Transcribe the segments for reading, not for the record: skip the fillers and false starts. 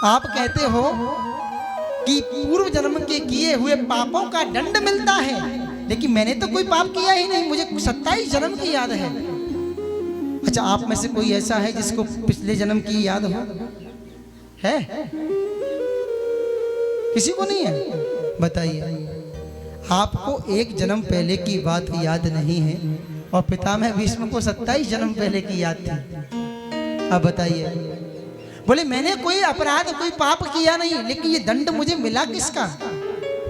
आप कहते हो कि पूर्व जन्म के किए हुए पापों का दंड मिलता है, लेकिन मैंने तो कोई पाप किया ही नहीं, मुझे 27 जन्म की याद है। अच्छा, आप में से कोई ऐसा है जिसको पिछले जन्म की याद हो? है? किसी को नहीं है? बताइए। आपको एक जन्म पहले की बात याद नहीं है और पितामह भीष्म को 27 जन्म पहले की याद थी। अब बताइए। बोले मैंने कोई अपराध कोई पाप किया नहीं, लेकिन ये दंड मुझे मिला किसका?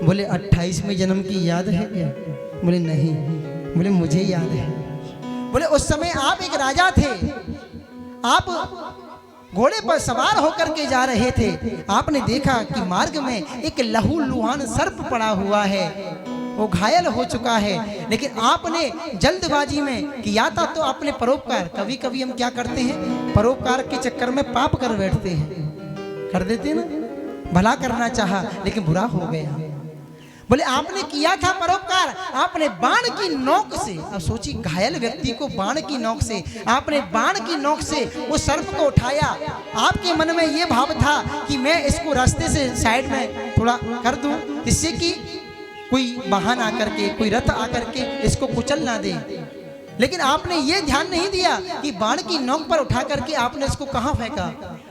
बोले 28वें जन्म की याद है क्या? बोले नहीं। बोले मुझे याद है। बोले उस समय आप एक राजा थे, आप घोड़े पर सवार होकर के जा रहे थे। आपने देखा कि मार्ग में एक लहूलुहान सर्प पड़ा हुआ है, वो घायल हो चुका है, लेकिन आपने जल्दबाजी में किया था तो आपने परोपकार। कभी कभी हम क्या करते हैं, परोपकार के चक्कर में पाप कर बैठते हैं, कर देते हैं ना। भला करना चाहा लेकिन बुरा हो गया। बोले आपने किया था परोपकार, आपने बाण की नोक से, अब सोची घायल व्यक्ति को बाण की नोक से, आपने बाण की नोक से वो सर्प को उठाया। आपके मन में ये भाव था कि मैं इसको रास्ते से साइड में थोड़ा कर दूं, जिससे कि कोई वाहन आकर के, कोई रथ आकर के इसको कुचल ना दे। लेकिन आपने ये ध्यान नहीं दिया कि बाण की नोक पर उठा करके आपने इसको कहाँ फेंका।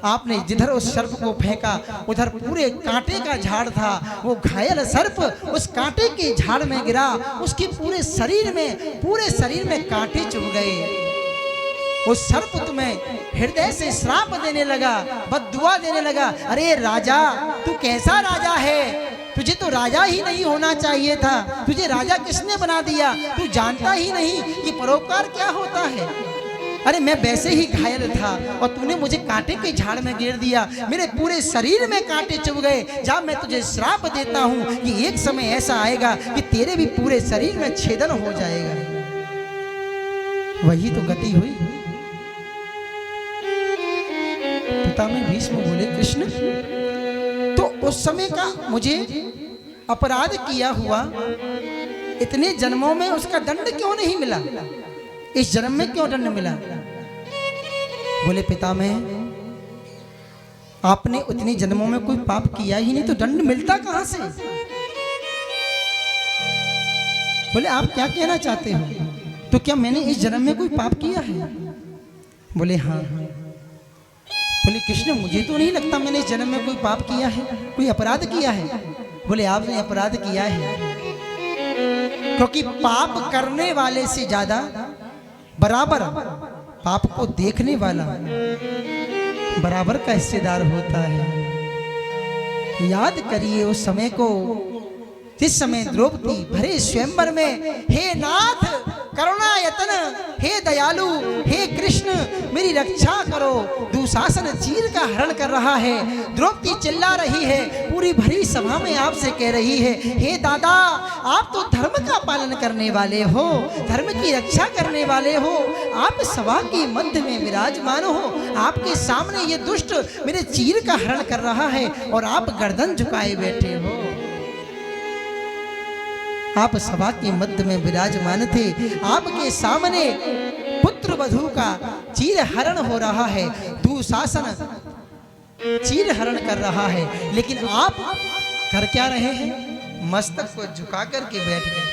आपने जिधर उस सर्प को फेंका उधर पूरे कांटे का झाड़ था। वो घायल सर्प उस कांटे के झाड़ में गिरा, उसके पूरे शरीर में कांटे चुभ गए। वो सर्प तुम्हें हृदय से श्राप देने लगा, बद्दुआ देने लगा। अरे राजा, तू कैसा राजा है? तुझे तो राजा ही नहीं होना चाहिए था, तुझे राजा किसने बना दिया? तू जानता ही नहीं कि परोपकार क्या होता है। अरे मैं वैसे ही घायल था और तूने मुझे कांटे के झाड़ में गिर दिया, मेरे पूरे शरीर में कांटे चुभ गए। जा, मैं तुझे श्राप देता हूँ कि एक समय ऐसा आएगा कि तेरे भी पूरे शरीर में छेदन हो जाएगा। वही तो गति हुई। पितामह भीष्म बोले कृष्ण, तो उस समय का मुझे अपराध किया हुआ इतने जन्मों में उसका दंड क्यों नहीं मिला? इस जन्म में क्यों दंड मिला? बोले पितामह, आपने उतने जन्मों में कोई पाप किया ही नहीं, तो दंड मिलता कहां से? बोले आप क्या कहना चाहते हो? तो क्या मैंने इस जन्म में कोई पाप किया है? बोले हाँ। बोले कृष्ण, मुझे तो नहीं लगता मैंने इस जन्म में कोई पाप किया है, कोई अपराध किया है। बोले आपने अपराध किया है, क्योंकि पाप करने वाले से ज्यादा बराबर पाप को देखने वाला बराबर का हिस्सेदार होता है। याद करिए उस समय को, जिस समय द्रौपदी भरे स्वयंवर में, हे नाथ करुणा यतन, हे दयालु, हे कृष्ण मेरी रक्षा करो, दुशासन चीर का हरण कर रहा है। द्रौपदी चिल्ला रही है, पूरी भरी सभा में आपसे कह रही है, हे दादा, आप तो धर्म का पालन करने वाले हो, धर्म की रक्षा करने वाले हो, आप सभा के मध्य में विराजमान हो, आपके सामने ये दुष्ट मेरे चीर का हरण कर रहा है और आप गर्दन झुकाए बैठे हो। आप सभा के मध्य में विराजमान थे, आपके सामने पुत्र वधू का चीर हरण हो रहा है, दुशासन चीर हरण कर रहा है, लेकिन आप कर क्या रहे हैं? मस्तक को झुका करके बैठ गए।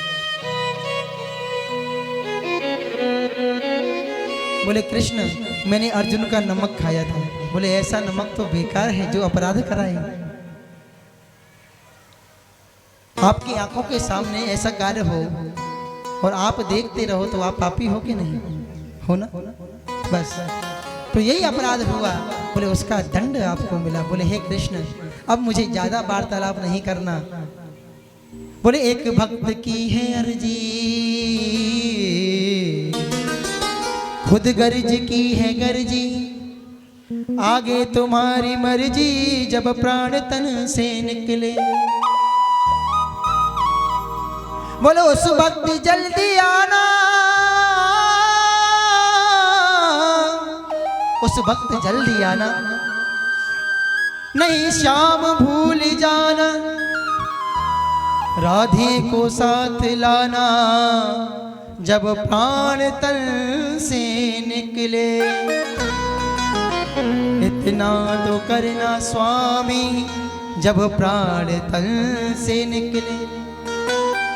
बोले कृष्ण, मैंने अर्जुन का नमक खाया था। बोले ऐसा नमक तो बेकार है जो अपराध कराए। आपकी आंखों के सामने ऐसा कार्य हो और आप देखते रहो तो आप पापी हो कि नहीं हो ना? बस तो यही अपराध हुआ। बोले उसका दंड आपको मिला। बोले हे कृष्ण, अब मुझे ज्यादा वार्तालाप नहीं करना। बोले एक भक्त की है अर्जी, खुद गर्ज की है गर्जी, आगे तुम्हारी मर्जी जब प्राण तन से निकले। बोलो उस वक्त जल्दी आना, उस वक्त जल्दी आना, नहीं शाम भूल जाना, राधे को साथ लाना जब प्राण तन से निकले। ना तो करना स्वामी जब प्राण तन से निकले।